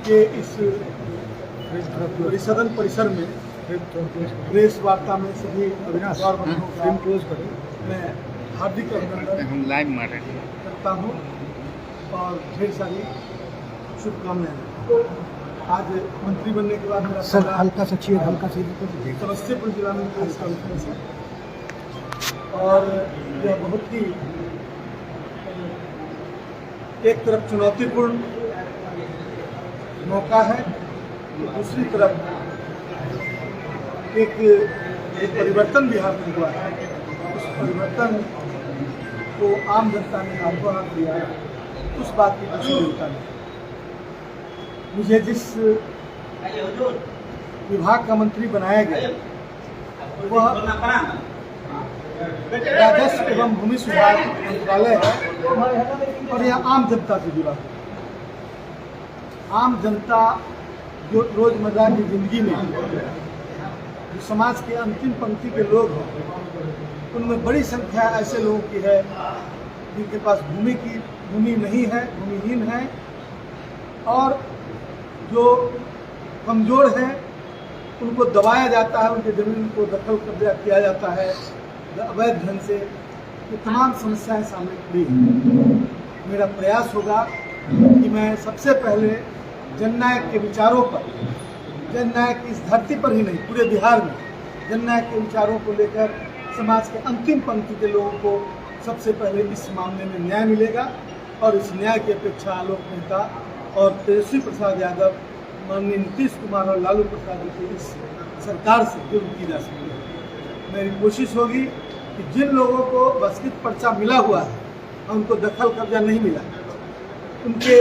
के इस सदन परिसर में प्रेस वार्ता में सभी गौरवों का मैं हार्दिक अभिनंदन करता हूँ और ढेर सारी शुभकामनाएं। आज मंत्री बनने के बाद मेरा सर हल्का सा समस्तीपुर जिला में प्रेस कॉन्फ्रेंस है और यह बहुत ही एक तरफ चुनौतीपूर्ण मौका है, तो दूसरी तरफ एक परिवर्तन बिहार में हुआ है। उस परिवर्तन को आम जनता ने हाथों हाथ दिया है, उस बात की खुशी मिलता है। मुझे जिस विभाग का मंत्री बनाया गया वह राजस्व एवं भूमि सुधार मंत्रालय है और यह आम जनता से जुड़ा है। आम जनता जो रोजमर्रा की जिंदगी में जो समाज के अंतिम पंक्ति के लोग हैं, उनमें बड़ी संख्या ऐसे लोगों की है जिनके पास भूमि नहीं है, भूमिहीन है, और जो कमजोर हैं उनको दबाया जाता है, उनके जमीन को दखल कब्जा किया जाता है अवैध ढंग से। ये तमाम समस्याएं सामने खड़ी हैं। मेरा प्रयास होगा कि मैं सबसे पहले जननायक के विचारों पर, जननायक इस धरती पर ही नहीं पूरे बिहार में जननायक के विचारों को लेकर समाज के अंतिम पंक्ति के लोगों को सबसे पहले इस मामले में न्याय मिलेगा और इस न्याय की अपेक्षा आलोक मेहता और तेजस्वी प्रसाद यादव, माननीय नीतीश कुमार और लालू प्रसाद जी की इस सरकार से जरूर की जा सकती है। मेरी कोशिश होगी कि जिन लोगों को बस्कित पर्चा मिला हुआ है और उनको दखल कब्जा नहीं मिला, उनके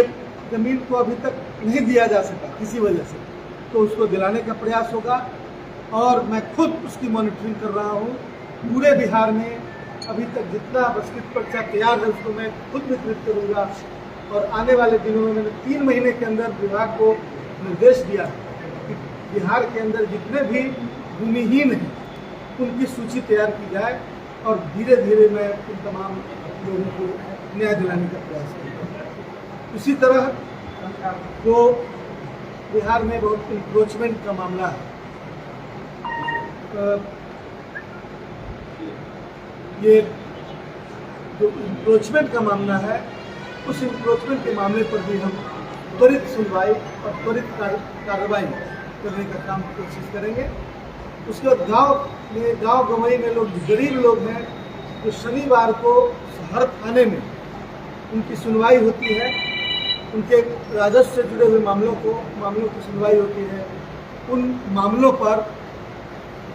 ज़मीन को अभी तक नहीं दिया जा सका किसी वजह से, तो उसको दिलाने का प्रयास होगा और मैं खुद उसकी मॉनिटरिंग कर रहा हूँ। पूरे बिहार में अभी तक जितना बस्कित पर्चा तैयार है उसको मैं खुद वितरित करूँगा और आने वाले दिनों में मैंने 3 महीने के अंदर विभाग को निर्देश दिया कि बिहार के अंदर जितने भी भूमिहीन हैं उनकी सूची तैयार की जाए और धीरे धीरे मैं उन तमाम लोगों को न्याय दिलाने का प्रयास करूँगा। इसी तरह जो बिहार में बहुत इंक्रोचमेंट का मामला है, ये जो इंक्रोचमेंट का मामला है, उस इंक्रोचमेंट के मामले पर भी हम त्वरित सुनवाई और त्वरित कार्रवाई करने का काम कोशिश करेंगे। उसके बाद गांव गंवई में लोग गरीब लोग हैं जो शनिवार को हर थाने में उनकी सुनवाई होती है, उनके राजस्व से जुड़े हुए मामलों की सुनवाई होती है। उन मामलों पर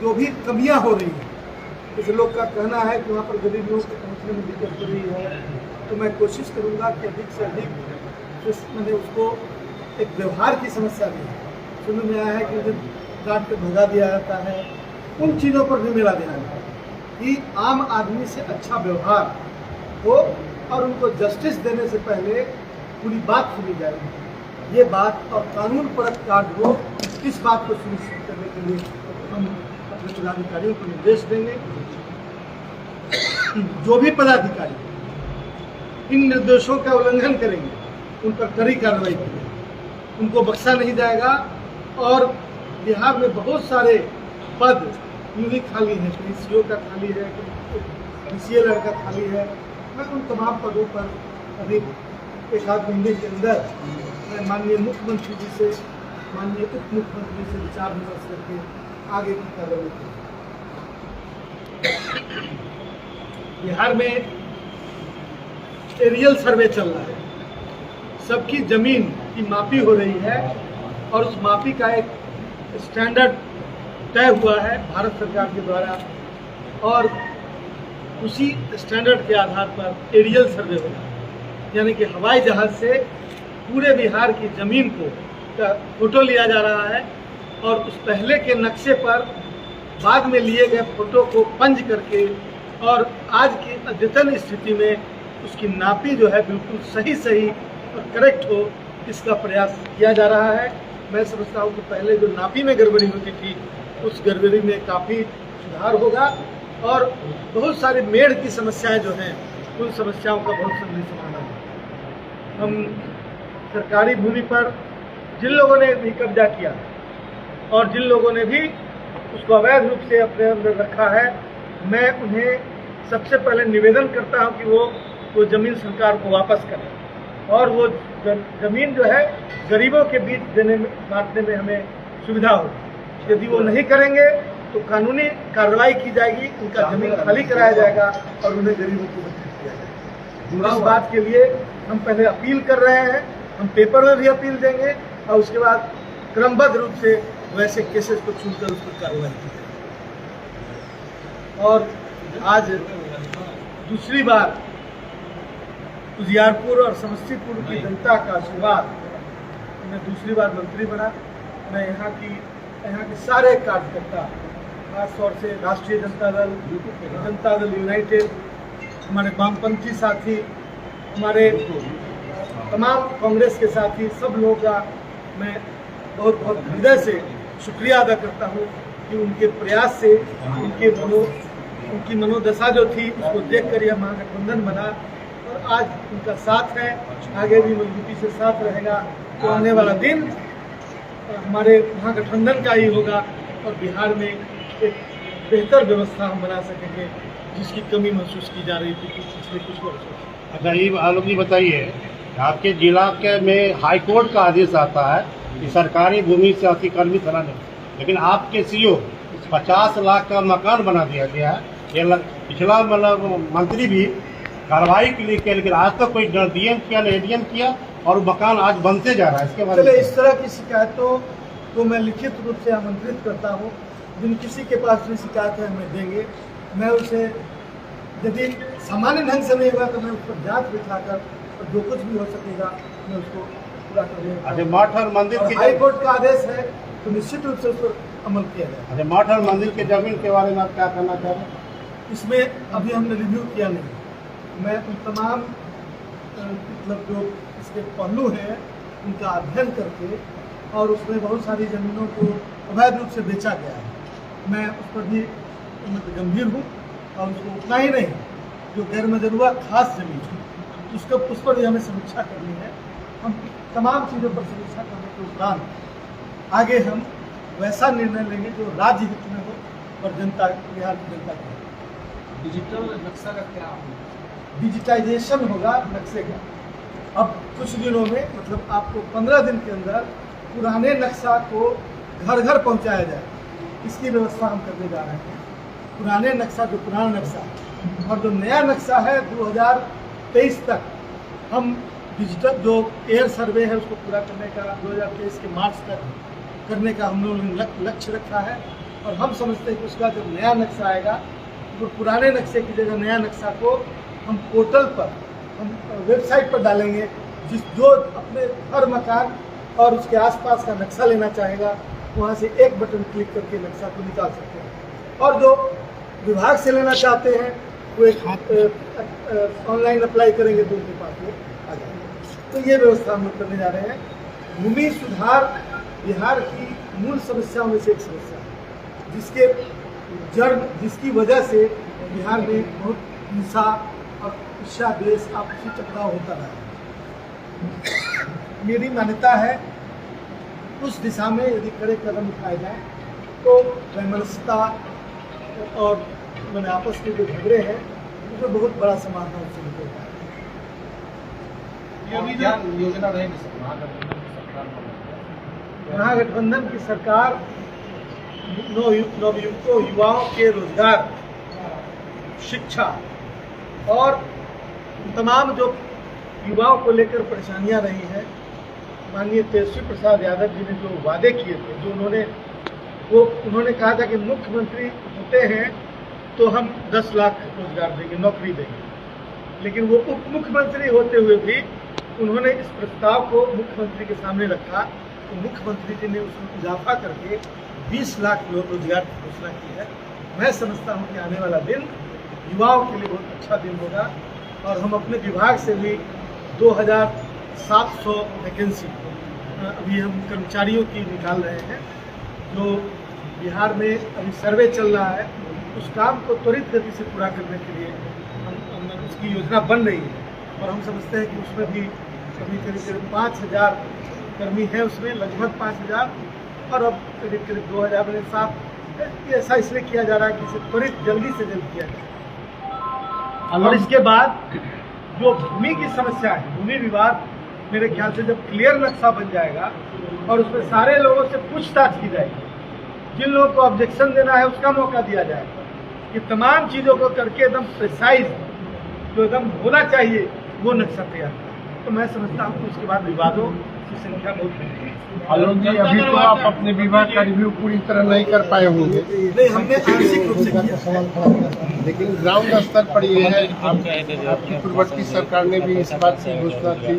जो भी कमियां हो रही हैं, जैसे लोग का कहना है कि वहाँ पर गरीब लोगों को पहुँचने में दिक्कत हो रही है, तो मैं कोशिश करूँगा कि अधिक से अधिक मैंने उसको एक व्यवहार की समस्या दी है। सुनने में आया है कि उन्हें डांट के भगा दिया जाता है, उन चीज़ों पर भी मेरा ध्यान है कि आम आदमी से अच्छा व्यवहार हो और उनको जस्टिस देने से पहले पूरी बात सुनी जाएगी। ये बात और कानून परत कार्ड हो, इस बात को सुनिश्चित करने के लिए हम अपने पदाधिकारियों को निर्देश देंगे। जो भी पदाधिकारी इन निर्देशों का उल्लंघन करेंगे उन पर कड़ी कार्रवाई करेंगे, उनको बख्शा नहीं जाएगा। और बिहार में बहुत सारे पद यूँ ही खाली हैं, PCO का खाली है, PCL का खाली है। मैं उन तमाम पदों पर अभी 1-8 महीने के अंदर मैं माननीय मुख्यमंत्री जी से, माननीय उप मुख्यमंत्री से विचार विमर्श करके आगे की कार्रवाई करें। बिहार में एरियल सर्वे चल रहा है, सबकी जमीन की मापी हो रही है और उस मापी का एक स्टैंडर्ड तय हुआ है भारत सरकार के द्वारा और उसी स्टैंडर्ड के आधार पर एरियल सर्वे होगा, यानी कि हवाई जहाज से पूरे बिहार की ज़मीन को का फोटो लिया जा रहा है और उस पहले के नक्शे पर बाद में लिए गए फोटो को पंच करके और आज की अद्यतन स्थिति में उसकी नापी जो है बिल्कुल सही और करेक्ट हो, इसका प्रयास किया जा रहा है। मैं समझता हूँ कि पहले जो नापी में गड़बड़ी होती थी उस गड़बड़ी में काफ़ी सुधार होगा और बहुत सारे मेड़ की समस्याएं जो हैं उन समस्याओं का बहुत जल्दी समाधान है। हम सरकारी भूमि पर जिन लोगों ने भी कब्जा किया और जिन लोगों ने भी उसको अवैध रूप से अपने अंदर रखा है, मैं उन्हें सबसे पहले निवेदन करता हूं कि वो ज़मीन सरकार को वापस करें और वो ज़मीन जो है गरीबों के बीच बांटने में हमें सुविधा होगी। यदि वो नहीं करेंगे तो कानूनी कार्रवाई की जाएगी, उनका ज़मीन खाली कराया जाएगा और उन्हें गरीबों को वितरित किया जाएगा। इस बात के लिए हम पहले अपील कर रहे हैं, हम पेपर में भी अपील देंगे और उसके बाद क्रमबद्ध रूप से वैसे केसेस को चुनकर उस पर कार्रवाई की जाए। और आज दूसरी बार उजियारपुर और समस्तीपुर की जनता का आशीर्वाद, मैं दूसरी बार मंत्री बना। मैं यहाँ के सारे कार्यकर्ता, खासतौर से राष्ट्रीय जनता दल यूनाइटेड, हमारे वामपंथी साथी, हमारे तमाम कांग्रेस के साथी, सब लोगों का मैं बहुत बहुत हृदय से शुक्रिया अदा करता हूँ कि उनके प्रयास से उनकी मनोदशा जो थी उसको देखकर यह महागठबंधन बना और आज उनका साथ है, आगे भी मजबूती से साथ रहेगा। तो आने वाला दिन हमारे महागठबंधन का ही होगा और बिहार में एक बेहतर व्यवस्था हम बना सकेंगे जिसकी कमी महसूस की जा रही थी पिछले कुछ वर्षों से। अच्छा, ये आलोक जी बताइए, आपके जिला के में हाई कोर्ट का आदेश आता है कि सरकारी भूमि से अतिक्रमित कराने, लेकिन आपके सीओ 50 लाख का मकान बना दिया गया है। ये पिछला मतलब मंत्री भी कार्रवाई के लिए किया, लेकिन आज तक कोई डीएम किया न एडीएम किया और मकान आज बनते जा रहा है। इसके बारे में इस तरह की शिकायतों को मैं लिखित रूप से आमंत्रित करता हूँ। जिन किसी के पास भी शिकायत है हमें देंगे, मैं उसे यदि सामान्य ढंग से नहीं होगा तो मैं उस पर जाँच बिठाकर और जो कुछ भी हो सकेगा मैं उसको पूरा करूँगा। अच्छा, मठ और मंदिर की हाई कोर्ट का आदेश है तो निश्चित रूप से उस पर अमल किया जाए। अच्छा, मठ और मंदिर के जमीन के बारे में आप क्या कहना चाह रहे हैं? इसमें अभी हमने रिव्यू किया नहीं। मैं उन तमाम मतलब जो इसके पहलू हैं उनका अध्ययन करके, और उसमें बहुत सारी ज़मीनों को अवैध रूप से बेचा गया है, मैं उस पर भी गंभीर हूँ और उसको उतना ही नहीं जो गैर मजरूआ खास जमीन है उस पर भी हमें समीक्षा करनी है। हम तमाम चीज़ों पर समीक्षा करने के उपरांत आगे हम वैसा निर्णय लेंगे जो राज्य हित में हो और जनता, बिहार की जनता को। डिजिटल नक्शा का क्या? डिजिटाइजेशन होगा नक्शे का। अब कुछ दिनों में, मतलब आपको 15 दिन के अंदर पुराने नक्शा को घर घर पहुंचाया जाए, इसकी व्यवस्था हम करने जा रहे हैं। पुराने नक्शा, जो पुराना नक्शा और जो नया नक्शा है 2023 तक हम डिजिटल जो एयर सर्वे है उसको पूरा करने का 2023 के मार्च तक करने का हम लोगों ने लक्ष्य रखा है। और हम समझते हैं कि उसका जब नया नक्शा आएगा तो पुराने नक्शे की जगह नया नक्शा को हम पोर्टल पर, हम वेबसाइट पर डालेंगे। जो अपने हर मकान और उसके आसपास का नक्शा लेना चाहेगा वहाँ से एक बटन क्लिक करके नक्शा को निकाल सकते हैं। और जो विभाग से लेना चाहते हैं वो एक ऑनलाइन अप्लाई करेंगे तो उनके पास वो आ जाएगा। तो ये व्यवस्था हम लोग करने जा रहे हैं। भूमि सुधार बिहार की मूल समस्याओं में से एक समस्या है, जिसकी वजह से बिहार में बहुत हिंसा और ईर्ष्या, द्वेष, आपसी टकराव होता रहा है। मेरी मान्यता है उस दिशा में यदि कड़े कदम उठाए जाए तो वैमनस्यता और मैंने आपस के जो झगड़े हैं उसमें बहुत बड़ा समाधान से निकलता है। क्या योजना रहेगी महागठबंधन की सरकार नवयुवकों, युवाओं के रोजगार, शिक्षा और तमाम जो युवाओं को लेकर परेशानियां रही हैं, माननीय तेजस्वी प्रसाद यादव जी ने जो वादे किए थे, जो उन्होंने कहा था कि मुख्यमंत्री होते हैं तो हम 10 लाख रोजगार देंगे, नौकरी देंगे, लेकिन वो उप मुख्यमंत्री होते हुए भी उन्होंने इस प्रस्ताव को मुख्यमंत्री के सामने रखा तो मुख्यमंत्री जी ने उसमें इजाफा करके 20 लाख रोजगार की घोषणा की है। मैं समझता हूं कि आने वाला दिन युवाओं के लिए बहुत अच्छा दिन होगा और हम अपने विभाग से भी 2700 वैकेंसी अभी हम कर्मचारियों की निकाल रहे हैं। जो बिहार में अभी सर्वे चल रहा है उस काम को त्वरित गति से पूरा करने के लिए हम उसकी योजना बन रही है और हम समझते हैं कि उसमें भी अभी करीब 5000 कर्मी है उसमें लगभग 5,000 और अब करीब करीब 2,000 मेरे साथ। ऐसा इसलिए किया जा रहा है कि इसे त्वरित जल्दी से जल्द किया जाए। और इसके बाद जो भूमि की समस्या है, भूमि विवाद, मेरे ख्याल से जब क्लियर नक्शा बन जाएगा और उसमें सारे लोगों से पूछताछ की जाएगी, जिन लोगों को ऑब्जेक्शन देना है उसका मौका दिया जाएगा, ये तमाम चीज़ों को करके एकदम प्रिसाइज जो एकदम होना चाहिए वो नक्शा तैयार करें। तो मैं समझता हूँ कि उसके बाद विवादों की संख्या बहुत बढ़ेगी। आलोक जी, अभी तो आप अपने विभाग का रिव्यू पूरी तरह नहीं कर पाए होंगे, नहीं, हमने आंशिक रूप से किया, लेकिन ग्राउंड स्तर पर ये है, आपकी पूर्ववर्ती सरकार ने भी इस बात की घोषणा की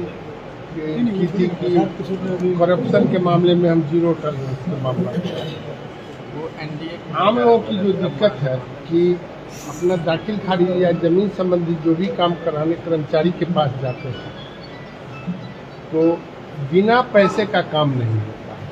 थी कि करप्शन के मामले में हम 0 टॉलरेंस का मामला करेंगे। आम लोगों की जो दिक्कत है कि अपना दाखिल खारिज या जमीन संबंधी जो भी काम कराने कर्मचारी के पास जाते हैं तो बिना पैसे का काम नहीं होता है।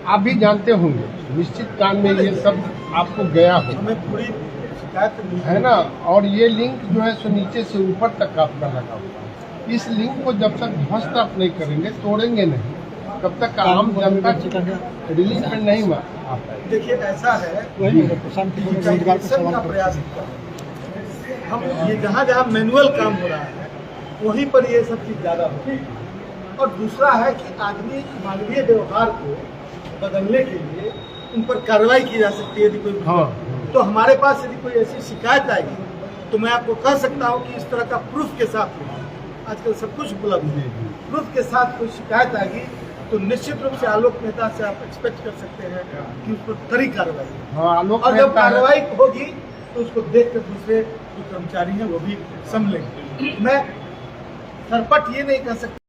आप भी जानते होंगे, निश्चित काल में ये सब आपको गया हो, हमें पूरी शिकायत नहीं है ना। और ये लिंक जो है सो नीचे से ऊपर तक आपका लगा हुआ है। इस लिंक को जब तक ध्वस्त आप नहीं करेंगे, तोड़ेंगे नहीं, तब तक आम जनता रिलीफ में नहीं आ पाएगी। देखिए, ऐसा है डिजिटाइजेशन का प्रयास किया। हम ये जहाँ जहाँ मैनुअल काम हो रहा है वहीं पर ये सब चीज़ ज़्यादा होती है। और दूसरा है कि आदमी मानवीय व्यवहार को बदलने के लिए उन पर कार्रवाई की जा सकती है यदि कोई तो हमारे पास यदि कोई ऐसी शिकायत आएगी तो मैं आपको कह सकता हूँ कि इस तरह का प्रूफ के साथ, आजकल सब कुछ उपलब्ध है, प्रूफ के साथ कोई शिकायत आएगी तो निश्चित रूप से आलोक मेहता से आप एक्सपेक्ट कर सकते हैं कि उस पर कड़ी कार्रवाई। और जब कार्रवाई होगी तो उसको देख कर दूसरे जो कर्मचारी हैं वो भी समझेंगे। मैं सरपट ये नहीं कह सकता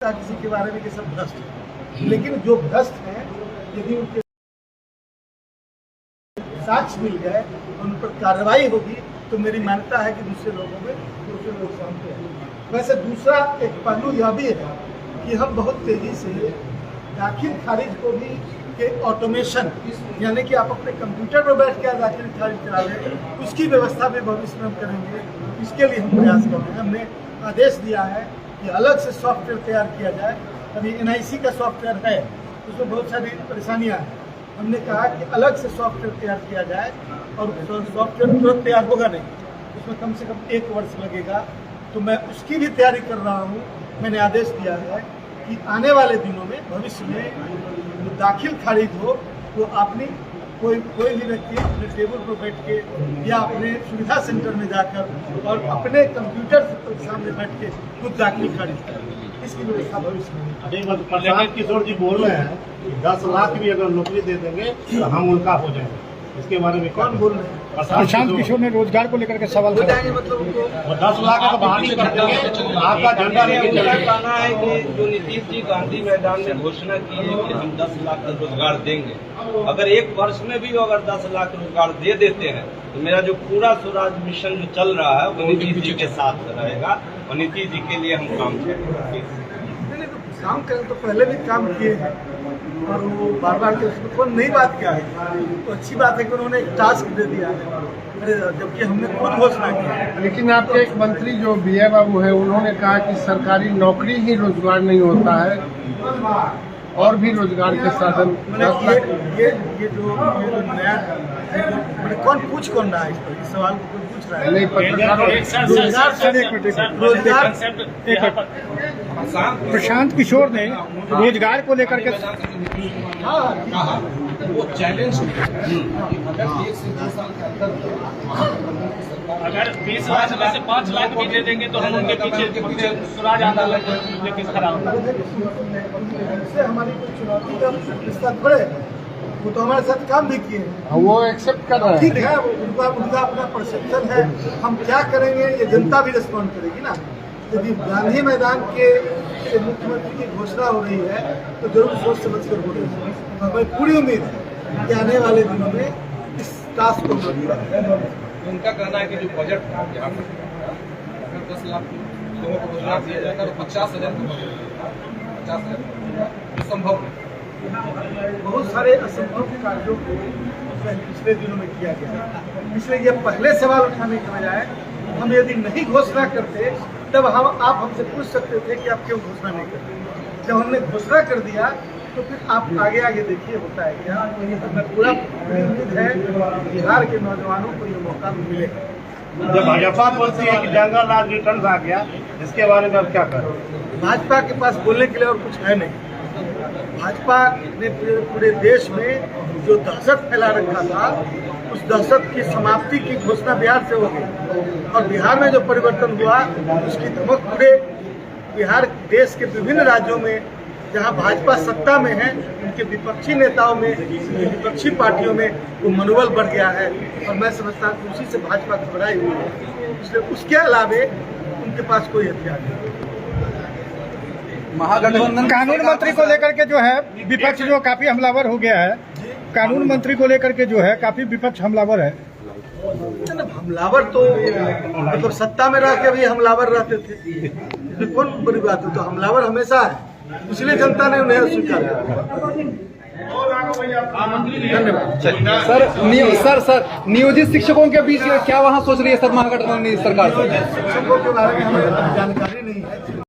किसी के बारे में कि सब भ्रष्ट है, लेकिन जो भ्रष्ट हैं यदि उनके साक्ष्य मिल गए और उन पर कार्रवाई होगी तो मेरी मान्यता है कि दूसरे लोग सामने आएंगे। वैसे दूसरा एक पहलू यह भी है कि हम बहुत तेजी से दाखिल खारिज को भी के ऑटोमेशन, यानी कि आप अपने कंप्यूटर पर बैठ के दाखिल खारिज करा लें, उसकी व्यवस्था भी भविष्य में हम करेंगे। इसके लिए हम प्रयास कर रहे हैं। हमने आदेश दिया है कि अलग से सॉफ्टवेयर तैयार किया जाए। अभी NIC का सॉफ्टवेयर है, उसमें बहुत सारी परेशानियाँ हैं। हमने कहा कि अलग से सॉफ्टवेयर तैयार किया जाए और सॉफ्टवेयर तुरंत तैयार होगा नहीं, उसमें कम से कम 1 वर्ष लगेगा। तो मैं उसकी भी तैयारी कर रहा हूँ। मैंने आदेश दिया है कि आने वाले दिनों में भविष्य में जो दाखिल खारिज हो वो आपने कोई भी व्यक्ति अपने टेबल पर बैठ के या अपने सुविधा सेंटर में जाकर और अपने कंप्यूटर के सामने बैठ के खुद दाखिल खारिज करें। इसकी व्यवस्था भविष्य में। अभी प्रशांत किशोर जी बोल रहे हैं कि 10 लाख भी अगर नौकरी दे देंगे तो हम उनका हो जाएंगे। इसके बारे में कौन बोल रहे हैं? प्रशांत किशोर ने रोजगार को लेकर के सवाल हो जाएंगे, मतलब उनको वो 10 लाख का बहाली कर देंगे, आपका झंडा लेके मेरा चलेंगे। कहना है कि जो नीतीश जी गांधी मैदान में घोषणा की है कि हम 10 लाख का रोजगार देंगे, अगर 1 वर्ष में भी वो अगर 10 लाख रोजगार दे देते हैं तो मेरा जो पूरा स्वराज मिशन जो चल रहा है वो नीतीश जी के साथ रहेगा और नीतीश जी के लिए हम काम करेंगे। काम करें तो पहले भी काम किए हैं और वो बार बार के उसमें कोई नई बात क्या है। तो अच्छी बात है कि उन्होंने एक टास्क दे दिया है, जबकि हमने खुद घोषणा की है। लेकिन आपके एक मंत्री जो BA बाबू है, उन्होंने कहा कि सरकारी नौकरी ही रोजगार नहीं होता है, और भी रोजगार के साधन। ये जो नया कौन रहा है इस सवाल को, कोई पूछ रहा है? नहीं, पत्रकारों रोजगार प्रशांत किशोर ने रोजगार को लेकर के कहा वो चैलेंज अगर 1 से 2 साल के अंदर अगर 20 लाख में से 5 लाख भी दे देंगे तो हम उनके पीछे स्वराज आंदोलन लेके खड़ा होंगे। इससे हमारी कोई चुनौती का रिश्ता थोड़े है। वो तो हमारे साथ काम भी किए हैं, वो एक्सेप्ट कर रहे ठीक हैं। है, उनका अपना परसेप्शन है। हम क्या करेंगे ये जनता भी रिस्पॉन्ड करेगी ना। यदि गांधी मैदान के से मुख्यमंत्री की घोषणा हो रही है तो जरूर सोच समझ कर हो रही है। हमें पूरी उम्मीद है कि आने वाले दिनों में इस टास्क को उनका कहना है कि जो बजट यहाँ पर अगर 10 लाख लोगों को रोजगार दिया जाएगा तो 50,000 50,000 संभव है। बहुत सारे असंभव कार्यों को पिछले दिनों में किया गया। इसलिए ये पहले सवाल उठाने के बजाय हम यदि नहीं घोषणा करते तब आप हमसे पूछ सकते थे कि आप क्यों घोषणा नहीं करते। जब हमने घोषणा कर दिया तो फिर आप आगे आगे देखिए होता है क्या। मैं पूरा उम्मीद है बिहार के नौजवानों को ये मौका मिलेगा। जब भाजपा बोलती है कि जंगल राज रिटर्न आ गया, इसके बारे में आप क्या करें? भाजपा के पास बोलने के लिए और कुछ है नहीं। भाजपा ने पूरे देश में जो दहशत फैला रखा था, उस दहशत की समाप्ति की घोषणा बिहार से हो गई और बिहार में जो परिवर्तन हुआ उसकी धमक पूरे बिहार देश के विभिन्न राज्यों में जहां भाजपा सत्ता में है उनके विपक्षी नेताओं में, विपक्षी पार्टियों में वो मनोबल बढ़ गया है और मैं समझता हूँ उसी से भाजपा घबराई हुई है। इसलिए उसके अलावे उनके पास कोई हथियार नहीं। महागठबंधन कानून मंत्री को लेकर के जो है विपक्ष जो काफी हमलावर हो गया है, कानून मंत्री को लेकर के जो है काफी विपक्ष हमलावर है। हमलावर तो मतलब सत्ता में रह के भी हमलावर रहते थे, तो कौन बड़ी बात है। तो हमलावर हमेशा है, इसलिए जनता ने उन्हें स्वीकार किया। धन्यवाद। सर नियोजित शिक्षकों के बीच क्या वहाँ सोच रही है सर महागठबंधन सरकार? शिक्षकों के बारे में हमें जानकारी नहीं है।